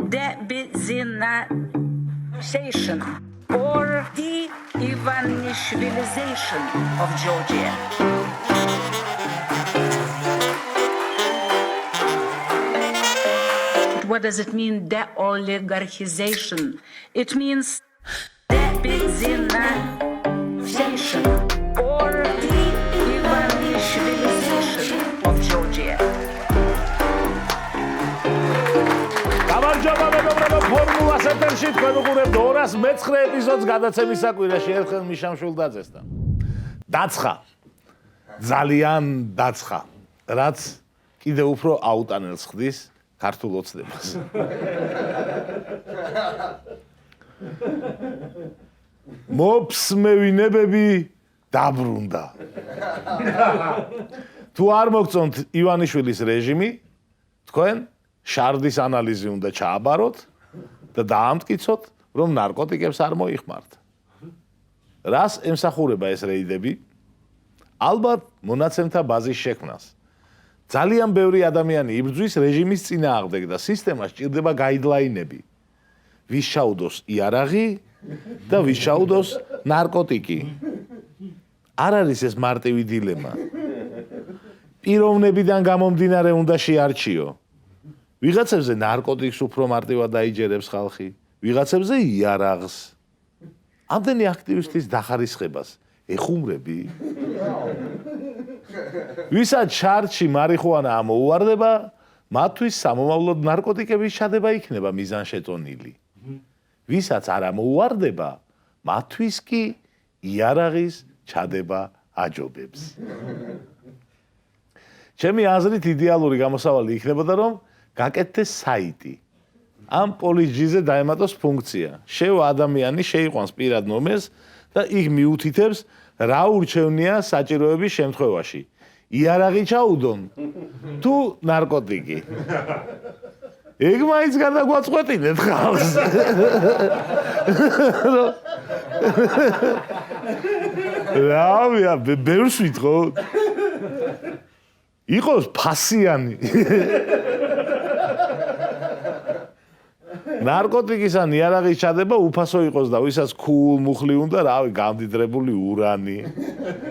de-Ivanishvilization or de-Ivanishvilization of Georgia. What does it mean, de-oligarchization? It means de-Ivanishvilization or de-Ivanishvilization of Georgia. გამარჯობა მეგობრებო, ფორმულას ეთერში თქვენ უყურებთ 219 ეპიზოდს გადაცემის საკვირაში ერთხელ მიშამშვილდაძესთან. დაცხა. ძალიან დაცხა. რაც კიდე უფრო აუტანელს ხდის ქართულ ოცნებას. მოფსმევინებები დაბრუნდა. თუ არ მოგწონთ ივანიშვილის რეჟიმი, თქვენ შარდის ანალიზი უნდა ჩააბაროთ და დაამტკიცოთ, რომ ნარკოტიკებს არ მოიხმართ. რას ემსახურება ეს რეიდები? ალბათ მონაცემთა ბაზის შექმნას. ძალიან ბევრი ადამიანი იბრძვის რეჟიმის წინააღმდეგ და სისტემას სჭირდება გაიდლაინები. ვის ჩაუდოს იარაღი და ვის ჩაუდოს ნარკოტიკი. არ არის ეს მარტივი დილემა. პიროვნებიდან გამომდინარე უნდა შეარჩიო. ვიღაცებზე ნარკოტიკს უფრო მარტივად დაიჯერებს ხალხი, ვიღაცებზე იარაღს. ამდენი აქტივისტის დახარისხებას ეხუმრები? ვისაც ჩარტში მარიხუანა ამოუვარდება, მათთვის სამომავლოდ ნარკოტიკების ჩადება იქნება მიზანშეწონილი. ვისაც არ ამოუვარდება, მათთვის კი იარაღის ჩადება აჯობებს. ჩემი აზრით იდეალური გამოსავალი იქნებოდა, რომ გაკეთდეს საიტი. ამ პოლიჯიზე დაემატოს ფუნქცია. შევა ადამიანი შეიყვანს პირად ნომერს და იქ მიუთითებს, რა ურჩევნია საჭიროების შემთხვევაში. იარაღი ჩაუდონ თუ ნარკოტიკი. ეგ მაინც გადაგვაწყვეტინეთ ხალხს. რავია, ბევრს ვითხოვთ. იყოს ფასიანი. ნარკოტიკის ან იარაღის ჩადება უფასო იყოს და ვისაც ქულ მუხლი უნდა, რავი, გამდიდრებული ურანი,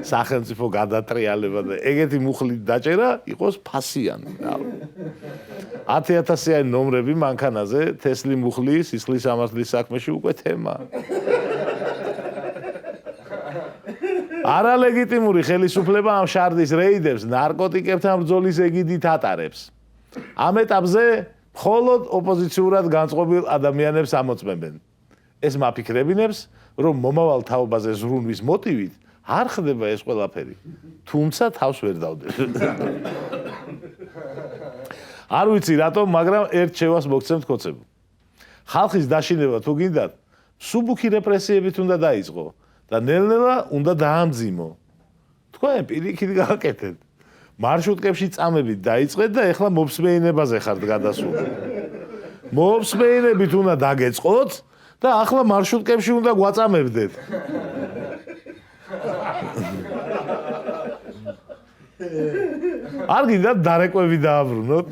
სახელმწიფო გადატრიალება და ეგეთი მუხლით დაჭერა იყოს ფასიანი, რავი. 10,000-იანი ნომრები მანქანაზე, თესლი მუხლი, სისხლის სამართლის საქმეში უკვე თემა. არალეგიტიმური ხელისუფლება ამ შარდის რეიდებს ნარკოტიკებთან ბრძოლის ეგიდით ატარებს. ამ ეტაპზე მხოლოდ ოპოზიციურად განწყობილ ადამიანებს ამოწმებენ. ეს მაფიქრებინებს, რომ მომავალ თაობაზე ზრუნვის მოტივით არ ხდება ეს ყველაფერი, თუმცა თავს ვერ დავდებ. არ ვიცი რატომ, მაგრამ ერთ შევას მოგცემთ კოცებო. ხალხის დაშინება თუ გინდათ, მსუბუქი რეპრესიებით უნდა დაიწყო და ნელ-ნელა უნდა დაამძიმო. თქვენ პირიქით გააკეთეთ. მარშრუტკებში წამებით დაიწყეთ და ეხლა მოფსმეინებაზე ხართ გადასული. მოფსმეინებით უნდა დაგეწყოთ და ახლა მარშრუტკებში უნდა გვაწამებდეთ. არ გინდათ დარეკვები დააბრუნოთ?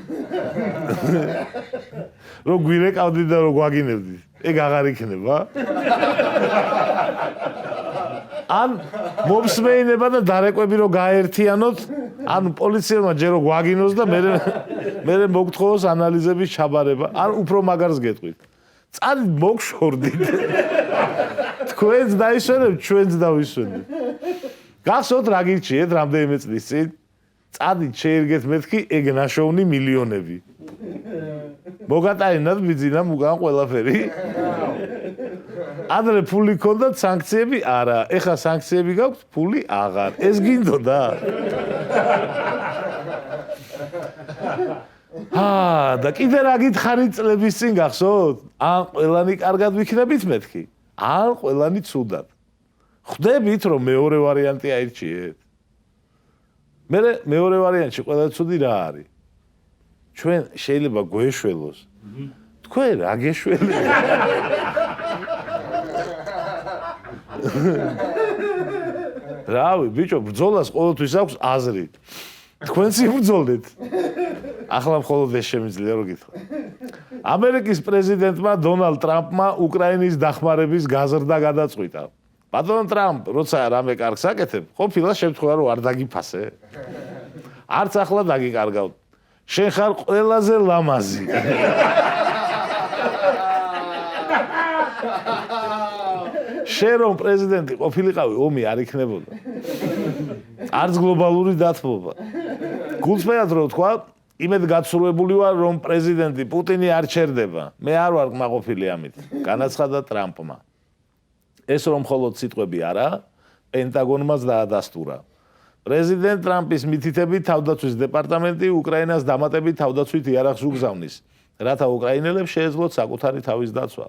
რომ გვირეკავდით და რომ გვაგინებდით. ეგ აღარ იქნება? ან მოფსმეინება და დარეკვები რომ გაერთიანოთ, ან პოლიციელმა ჯერო გვაგინოს და მე მოგთხოვოს ანალიზების ჩაბარება, ან უფრო მაგარს გეტყვით. წადით მოგშორდით. თქვენც დაისვენებთ, ჩვენც დავისვენებთ. გახსოვთ რა გირჩიეთ რამდენიმე წლის წინ? წადით შეირგეთ მეთქი ეგ ნაშოვნი მილიონები. მოგატარინათ ბიძინამ უკან ყველაფერი. ადრე ფული ქონდათ, სანქციები არა. ეხლა სანქციები გაქვთ, ფული აღარ. ეს გინდოდა? და კიდე რა გითხარით წლების წინ გახსოვთ? ან ყველანი კარგად ვიქნებით მეთქი? ან ყველანი ცუდად. ხვდებით, რომ მეორე ვარიანტი აირჩიეთ? მეორე ვარიანტში ყველა ცუდი რა არის? ჩვენ შეიძლება გვეშველოს. თქვენ რა გეშველეთ? რავი, ბიჭო, ბრძოლას ყოველთვის აქვს აზრი. თქვენც იბრძოლეთ. ახლა მხოლოდ ეს შემიძლია რომ გითხრა. ამერიკის პრეზიდენტმა დონალდ ტრამპმა უკრაინის დახმარების გაზრდა გადაწყვიტა. ბატონ ტრამპ, როცა რამე კარგს აკეთებ, ყოფილა შემთხვევა რომ არ დაგიფასე. არც ახლა დაგიკარგავთ. შენ ხარ ყველაზე ლამაზი. შენ რომ პრეზიდენტი ყოფილიყავი, ომი არ იქნებოდა. არც გლობალური დათბობა. გულწრფელად რო თქვა, იმედ გაცურვებული ვარ, რომ პრეზიდენტი პუტინი არ ჩერდება. მე არ ვარ კმაყოფილი ამით. განაცხადა ტრამპმა. ეს რომ მხოლოდ სიტყვები არა, პენტაგონმაც დაადასტურა. პრეზიდენტ ტრამპის მითითებით თავდაცვის დეპარტამენტი უკრაინას დამატებით თავდაცვით იარაღს უგზავნის, რათა უკრაინელებს შეეძლოთ საკუთარი თავის დაცვა.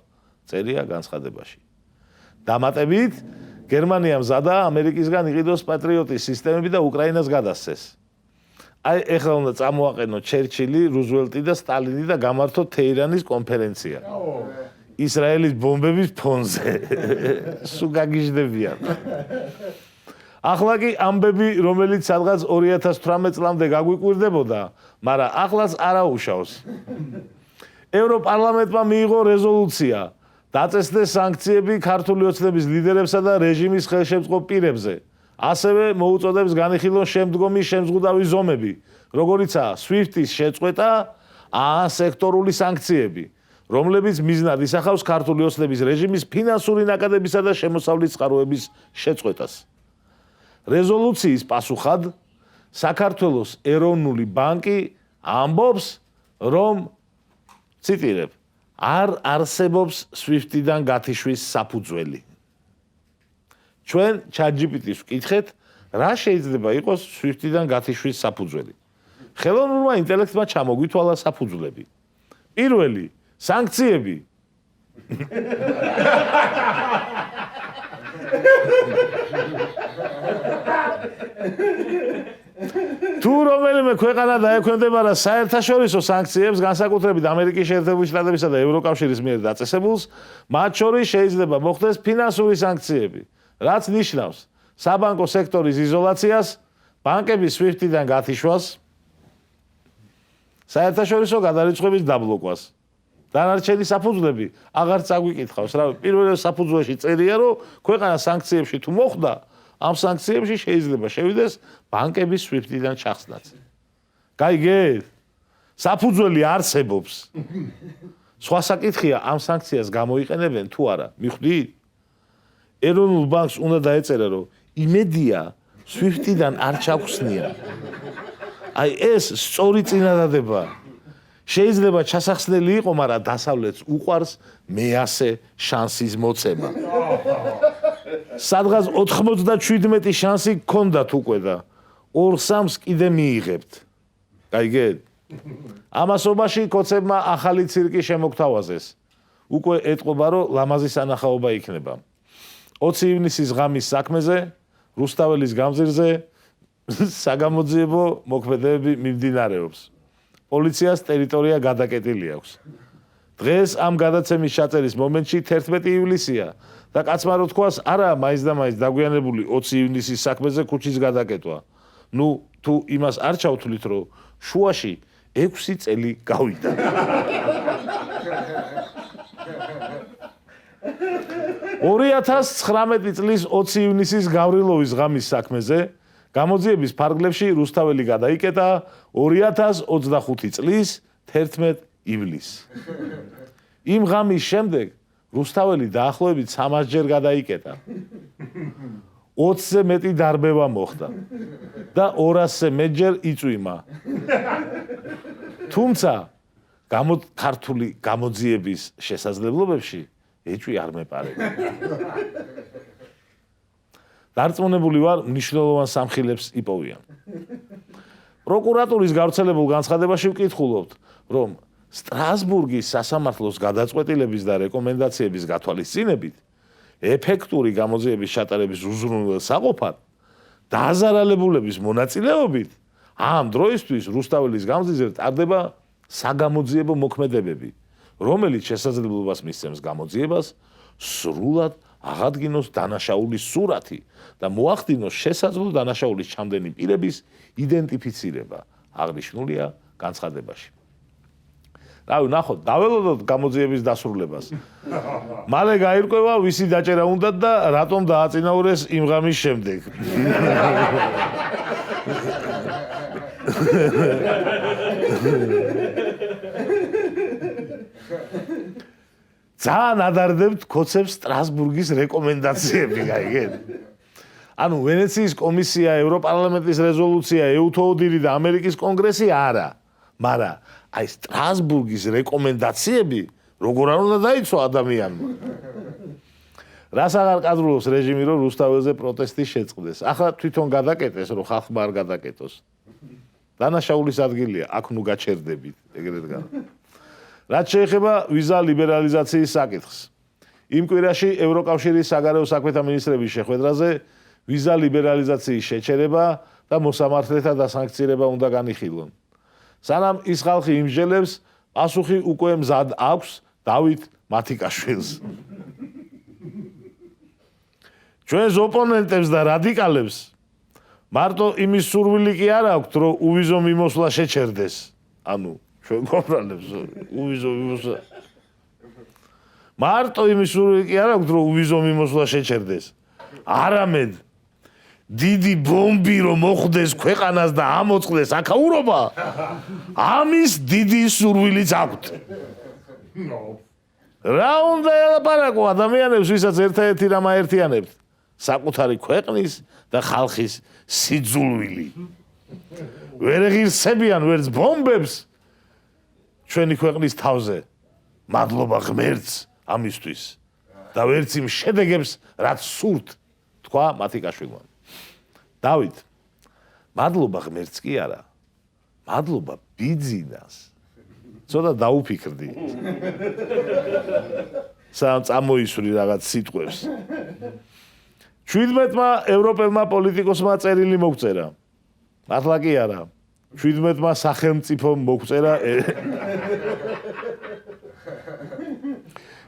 წერია განცხადებაში. დამატებით გერმანია მზადა ამერიკისგან იყიდოს პატრიოტის სისტემები და უკრაინას გადასცეს. აი ეხლა უნდა წამოაყენო ჩერჩილი, რუზველტი და სტალინი და გამართოთ თეირანის კონფერენცია. ისრაელის ბომბების ფონზე. სულ გაგიჟდებიან. ახლა კი ამბები, რომელიც სადღაც 2018 წლამდე გაგვიკვირდებოდა, მაგრამ ახლაც არაუშავს. ევროპარლამენტმა მიიღო რეზოლუცია, დაწესდეს სანქციები ქართული ოცნების ლიდერებსა და რეჟიმის ხელშემწყობ პირებზე. ასევე მოუწოდებს განიხილონ შემდგომი შემზღუდავი ზომები, როგორიცაა SWIFT-ის შეწყვეტა ან სექტორული სანქციები, რომლებიც მიზნად ისახავს ქართული ოცნების რეჟიმის ფინანსური ნაკადებისა და შემოსავლის წყაროების შეწყვეტას. რეზოლუციის პასუხად საქართველოს ეროვნული ბანკი ამბობს, რომ ციტირებ, არ არსებობს SWIFT-დან გათიშვის საფუძველი. ჩვენ ChatGPT-ს ვკითხეთ, რა შეიძლება იყოს SWIFT-დან გათიშვის საფუძველი. ხელოვნურმა ინტელექტმა ჩამოგვითვალა საფუძვლები. პირველი, სანქციები. თუ რომელიმე ქვეყანა დაექვემდებარა საერთაშორისო სანქციებს, განსაკუთრებით ამერიკის შეერთებული შტატებისა და ევროკავშირის მიერ დაწესებულს, მათ შორის შეიძლება მოხდეს ფინანსური სანქციები, რაც ნიშნავს საბანკო სექტორის იზოლაციას, ბანკების SWIFT-დან გათიშვას, საერთაშორისო გადარიცხვების დაბლოკვას. დანარჩენი საფუძვლები აღარ წაგვიკითხავს, რა პირველ საფუძველში წერია, რომ ქვეყანა სანქციებში თუ მოხვდა, ამ სანქციებში შეიძლება შევიდეს ბანკების SWIFT-დან ჩახსნაც. გაიგეთ? საფუძველი არსებობს. სხვა საკითხია, ამ სანქციას გამოიყენებენ თუ არა. მიხვდით? ეროვნულ ბანკს უნდა დაეწერა, რომ იმედია SWIFT-დან არ ჩაგვხსნია. აი ეს სწორი წინადადებაა. შეიძლება ჩასახსნელი იყო, მაგრამ დასავლეთს უყვარს მეასე შანსის მოცემა. სადღაც 97 შანსი გქონდათ უკვე და 2-3-ს კიდე მიიღებთ. გაიგეთ? ამასობაში კოცებმა ახალი ცირკი შემოგთავაზეს. უკვე ეტყობა, რომ ლამაზი სანახაობა იქნება. 20 ივნისის ღამის საქმეზე, რუსთაველის გამზირზე საგამოძიებო მოქმედებები მიმდინარეობს. პოლიციას ტერიტორია გადაკეტილი აქვს. დღეს ამ გადაცემის ჩაწერის მომენტში 11 ივლისია და კაცმა რო თქვას, არა მაინც და მაინც დაგვიანებული 20 ივნისის საქმეზე ქუჩის გადაკეტვა. ნუ თუ იმას არ ჩავთვლით, რომ შუაში 6 წელი გავიდა. 2019 წლის 20 ივნისის გავრილოვის ღამის საქმეზე გამოძიების ფარგლებში რუსთაველი გადაიკეტა 2025 წლის 11 ივლისს. იმ ღამის შემდეგ რუსთაველი დაახლოებით 300 ჯერ გადაიკეტა. 20-ზე მეტი დარბევა მოხდა და 200-ზე მეტჯერ იწვიმა. თუმცა ქართული გამოძიების შესაძლებლობებში ეჭვი არ მეპარება. დარწმუნებული ვარ, მნიშვნელოვან სამხილებს იპოვიან. პროკურატურის გავრცელებულ განცხადებაში ვკითხულობთ, რომ სტრასბურგის სასამართლოს გადაწყვეტილების და რეკომენდაციების გათვალისწინებით ეფექტური გამოძიების ჩატარების უზრუნველელ საყოფად დაზარალებულების მონაწილეობით ამ დროისთვის რუსთაველის გამზირზე ტარდება საგამოძიებო მოქმედებები, რომელიც შესაძლებლობას მისცემს გამოძიებას სრულად აღადგინოს დანაშაულის სურათი და მოახდინოს შესაძლო დანაშაულის ჩამდენი პირების იდენტიფიცირება, აღნიშნულია განცხადებაში. რავი, ნახოთ, დაველოდოთ გამოძიების დასრულებას. მალე გაირკვევა, ვისი დაჭერა უნდათ და რატომ დააწინაურეს იმ ღამის შემდეგ. ძალიან ადარდებთ ქოცებს სტრასბურგის რეკომენდაციები, გაიგეთ? ანუ ვენეციის კომისია, ევროპარლამენტის რეზოლუცია, EUTODIR და ამერიკის კონგრესი არა, მაგრამ აი სტრასბურგის რეკომენდაციები როგორ არ უნდა დაიცვა ადამიანმა. რას აღარ კადრულობს რეჟიმი, რომ რუსთაველზე პროტესტი შეწყდეს. ახლა თვითონ გადაკეტეს, რომ ხალხმა არ გადაკეტოს. დანაშაულის ადგილია, აქ ნუ გაჩერდებით, ეგრეთ განა. რაც შეეხება ვიზა ლიბერალიზაციის საკითხს. იმ კვირაში ევროკავშირის საგარეო საქმეთა მინისტრების შეხვედრაზე ვიზა ლიბერალიზაციის შეჩერება და მოსამართლეთა დასანქცირება უნდა განიხილონ. სანამ ის ხალხი იმსჯელებს, პასუხი უკვე მზად აქვს დავით მათიკაშვილს. ჩვენს ოპონენტებს და რადიკალებს მარტო იმის სურვილი კი არ აქვთ, რომ უვიზო მიმოსვლა შეჩერდეს. ანუ ჩვენ გვაბრალებს უვიზო მიმოსვლა. მარტო იმის სურვილი კი არ აქვთ, რომ უვიზო მიმოსვლა შეჩერდეს. არამედ დიდი ბომბი რომ მოხვდეს ქვეყანას და ამოწყდეს აქაურობა, ამის დიდი სურვილიც აქვთ. რა უნდა ელაპარაკო ადამიანებს, ვისაც ერთადერთი რამ აერთიანებთ? საკუთარი ქვეყნის და ხალხის სიძულვილი. ვერ ღირსებიან ვერც ბომბებს ჩვენი ქვეყნის თავზე. მადლობა ღმერთს ამისთვის და ვერც იმ შედეგებს, რაც სურთ, თქვა მათიკაშვილმა. დავით, მადლობა ღმერთს კი არა, მადლობა ბიძინას. ცოტა დაუფიქრდი. სამ წამოისვრი რაღაც სიტყვებს. 17-მა ევროპელმა პოლიტიკოსმა წერილი მოგწერა. მართლა კი არა. 17-მა სახელმწიფომ მოგწერა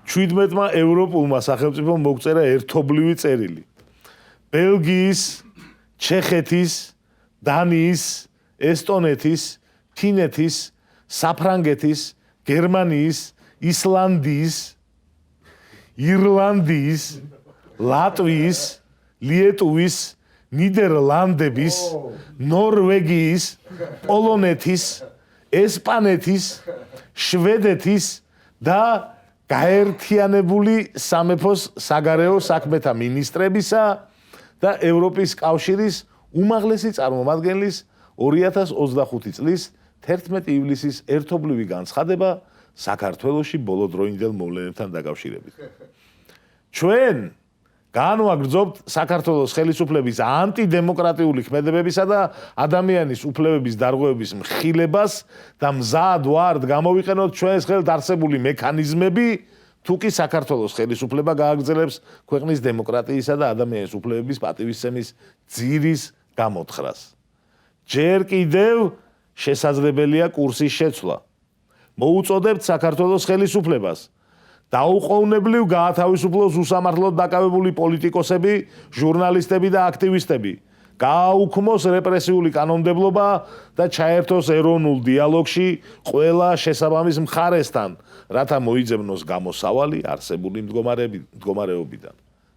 17-მა ევროპულმა სახელმწიფომ მოგწერა ერთობლივი წერილი. ბელგიის, ჩეხეთის, დანიის, ესტონეთის, ფინეთის, საფრანგეთის, გერმანიის, ისლანდიის, ირლანდიის, ლატვიის, ლიეტუვის, ნიდერლანდების, ნორვეგიის, პოლონეთის, ესპანეთის, შვედეთის და გაერთიანებული სამეფოს საგარეო საქმეთა მინისტრებისა და ევროპის კავშირის უმაღლესი წარმომადგენლის 2025 წლის 11 ივლისის ერთობლივი განცხადება საქართველოში ბოლოდროინდელ მოვლენებთან დაკავშირებით. ჩვენ განვაგრძობთ საქართველოს ხელისუფლების ანტიდემოკრატიული ქმედებებისა და ადამიანის უფლებების დარღვევების მხილებას და მზად ვართ გამოვიყენოთ ჩვენს ხელთ არსებული მექანიზმები, თუკი საქართველოს ხელისუფლება გააგრძელებს ქვეყნის დემოკრატიისა და ადამიანის უფლებების პატივისცემის ძირის გამოთხრას. ჯერ კიდევ შესაძლებელია კურსის შეცვლა. მოუწოდებთ საქართველოს ხელისუფლებას დაუყოვნებლივ გაათავისუფლოს უსამართლოდ დაკავებული პოლიტიკოსები, ჟურნალისტები და აქტივისტები, გააუქმოს რეპრესიული კანონმდებლობა და ჩაერთოს ეროვნულ დიალოგში ყველა შესაბამის მხარესთან, რათა მოიძებნოს გამოსავალი არსებული მდგომარეობიდან.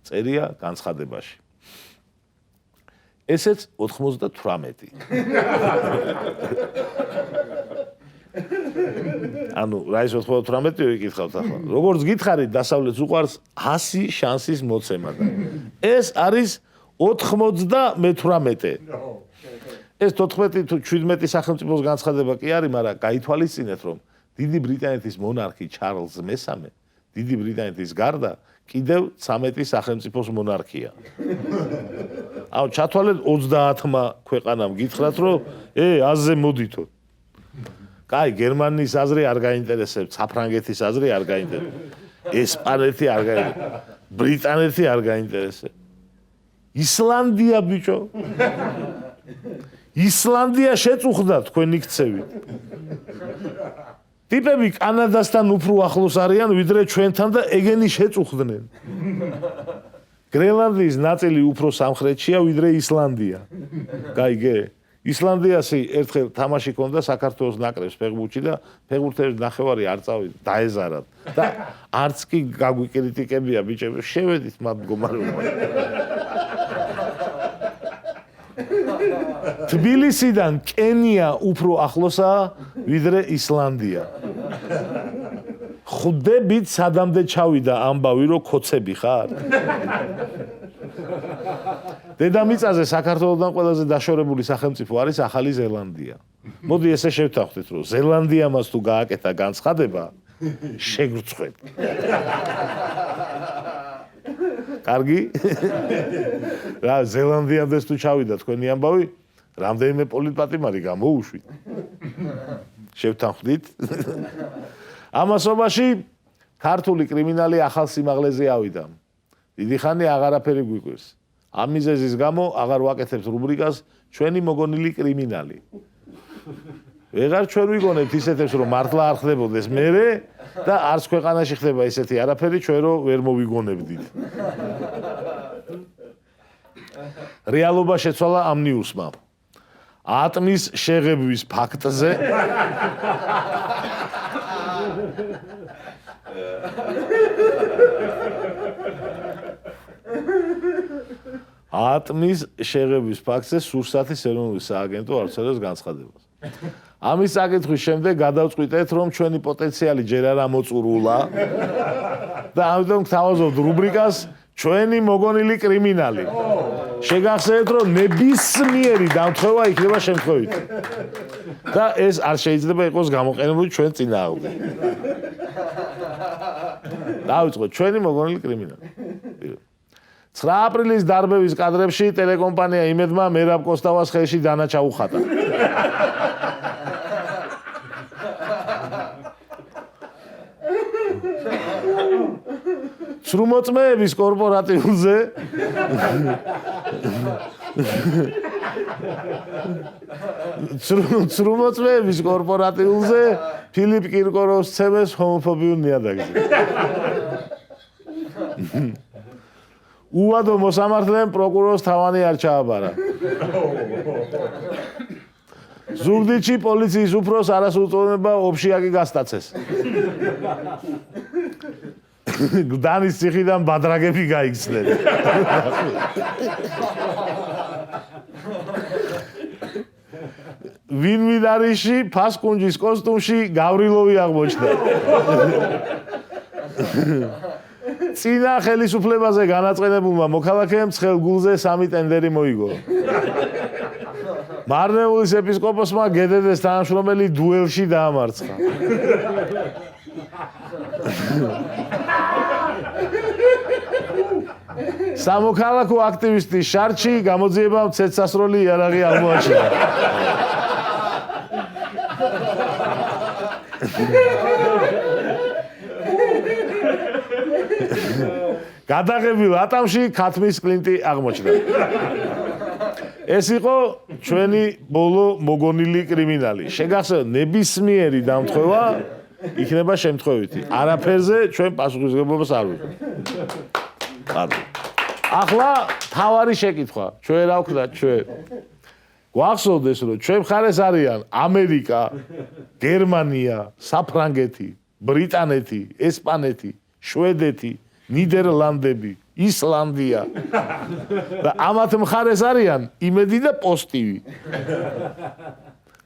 წერია განცხადებაში. ესეც 98. ანუ რა ის 98 ვიკითხავთ ახლა. როგორც გითხარით, დასავლეთს უყვარს 100 შანსის მოცემა და ეს არის 98. ეს 14 თუ 17 სახელმწიფოს განცხადება კი არის, მაგრამ გაითვალისწინეთ, რომ დიდი ბრიტანეთის მონარქი ჩარლზ მესამე, დიდი ბრიტანეთის გარდა კიდევ 13 სახელმწიფოს მონარქია. აუ ჩათვალეთ 30-მა ქვეყანამ გითხრათ, რომ აზზე მოდითო. კაი, გერმანიის აზრი არ გაინტერესებს, საფრანგეთის აზრი არ გაინტერესებს, ესპანეთი არ გაინტერესებს, ბრიტანეთი არ გაინტერესებს. ისლანდია ბიჭო. ისლანდია შეწუხდა თქვენი ქცევით. ტიპები კანადასთან უფრო ახლოს არიან, ვიდრე ჩვენთან და ეგენი შეწუხდნენ. გრენლანდიის ნაწილი უფრო სამხრეთშია, ვიდრე ისლანდია. გაიგე? ისლანდიაში ერთხელ თამაში ჰქონდა საქართველოს ნაკრებს ფეხბურთში და ფეხბურთელების ნახევარი არ წავიდა, დაეზარათ და არც კი გაგვიკრიტიკებია ბიჭები, შევედით მათ მდგომარეობაში. თბილისიდან კენია უფრო ახლოსაა, ვიდრე ისლანდია. ხვდებით სადამდე ჩავიდა ამბავი, რომ ქოცები ხარ? დედამიწაზე საქართველოსთან ყველაზე დაშორებული სახელმწიფო არის ახალი ზელანდია. მოდი ესე შევთანხმდით, რომ ზელანდიამაც თუ გააკეთა განცხადება, შეგრცხვეთ. კარგი? რა ზელანდიამდე თუ ჩავიდა თქვენი ამბავი, რამდენიმე პოლიტპატიმარი გამოუშვით. შევთანხმდით? ამასობაში ქართული კრიმინალი ახალ სიმაღლეზე ავიდა. დიდი ხანი აღარაფერი გვიკვირს. ამ მიზეზის გამო აღარ ვაკეთებთ რუბრიკას ჩვენი მოგონილი კრიმინალი. ვეღარ ჩვენ ვიგონებთ ისეთებს, რომ მართლა არ ხდებოდეს მერე და არც ქვეყანაში ხდება ისეთი არაფერი, ჩვენ რო ვერ მოვიგონებდით. რეალობა შეცვალა ამ ნიუსმა. ატმის შეღებვის ფაქტზე ატმის შეღების ფაქტზე სურსათის ეროვნული სააგენტო აუცილებლად განცხადებას. ამის საკითხვის შემდეგ გადავწყვიტეთ, რომ ჩვენი პოტენციალი ჯერ არ ამოწურულა და ამიტომ გთავაზობთ რუბრიკას ჩვენი მოგონილი კრიმინალი. შეგახსენებთ, რომ ნებისმიერი დამთხევა იქნება შემთხვევით. და ეს არ შეიძლება იყოს გამოყენებული ჩვენ წინააღმდეგ. დავიწყოთ ჩვენი მოგონილი კრიმინალი. 9 აპრილის დარბევის კადრებში ტელეკომპანია იმედმა მერაბ კოსტავას ხელში დანა ჩაუხატა. ცრუმოწმეების კორპორატიულზე ცრუმოწმეების კორპორატიულზე ფილიპ კირკოროვს ცემეს ჰომოფობიურ ნიადაგზე. უვადო მოსამართლემ პროკურორს თავანი არ ჩააბარა. ზუგდიდში პოლიციის უფროს არასრულწლოვნება ოფშიაკი გასტაცეს. გდანის ციხიდან ბადრაგები გაიქცნენ. ვინვინარიში ფასკუნჯის კოსტუმში გავრილოვი აღმოჩნდა. წინა ხელისუფლებაზე განაწყენებულმა მოქალაქეებმა ცხელ გულზე 3 ტენდერი მოიგო. მარნეულის ეპისკოპოსმა გედედეს თანამშრომელი დუელში დაამარცხა. სამოქალაქო აქტივისტის შარდში გამოძიებამ ცეცხლსასროლი იარაღი აღმოაჩინა. გადაღებილ ატამში ქათმის კლინტი აღმოჩნდა. ეს იყო ჩვენი ბოლო მოგონილი კრიმინალი. შეგახსენებთ, ნებისმიერი დამთხევა იქნება შემთხვევითი. არაფერზე ჩვენ პასუხისმგებლობას არ ვიღებთ. ახლა თავარი შეკითხვა, ჩვენ რა ვქნათ ჩვენ? გვახსოვდეს, რომ ჩვენ მხარეს არიან ამერიკა, გერმანია, საფრანგეთი, ბრიტანეთი, ესპანეთი, შვედეთი, ნიდერლანდები, ისლანდია და ამათ მხარეს არიან იმედი და პოსტივი.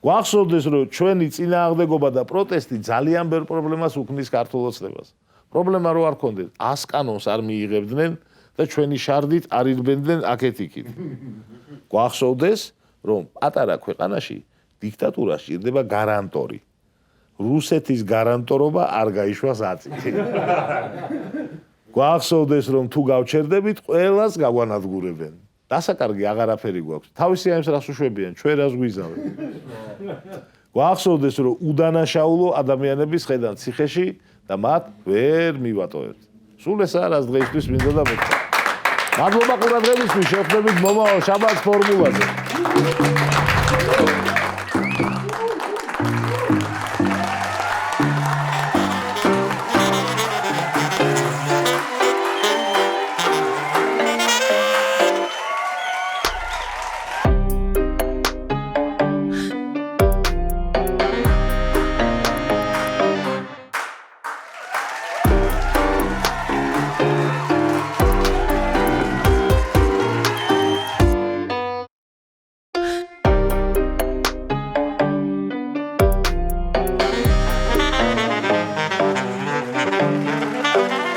გვახსოვდეს, რომ ჩვენი წინააღმდეგობა და პროტესტი ძალიან ბევრ პრობლემას უქმნის ქართულ ოცნებას. პრობლემა რო არ ქონდეთ, 100 კანონს არ მიიღებდნენ და ჩვენი შარდით არ ირბენდნენ აქეთ-იქით. გვახსოვდეს, რომ პატარა ქვეყანაში დიქტატურას სჭირდება გარანტორი. რუსეთის გარანტორობა არ გაიშვას აწითი. გვახსოვდეს, რომ თუ გავჩერდებით, ყველას გაგვანადგურებენ. დასაკარგი აღარაფერი გვაქვს. თავისი ამის რას უშვებიან, ჩვენ რას გვიზავენ. გვახსოვდეს, რომ უდანაშაულო ადამიანების ხედან ციხეში და მათ ვერ მივატოვებთ. სულ ესაა, რაც დღეისთვის მინდა და მოგწა. მადლობა ყურადღებისთვის, შევხვდებით მომავალ შაბათს ფორმულაზე. მოგესალმებით.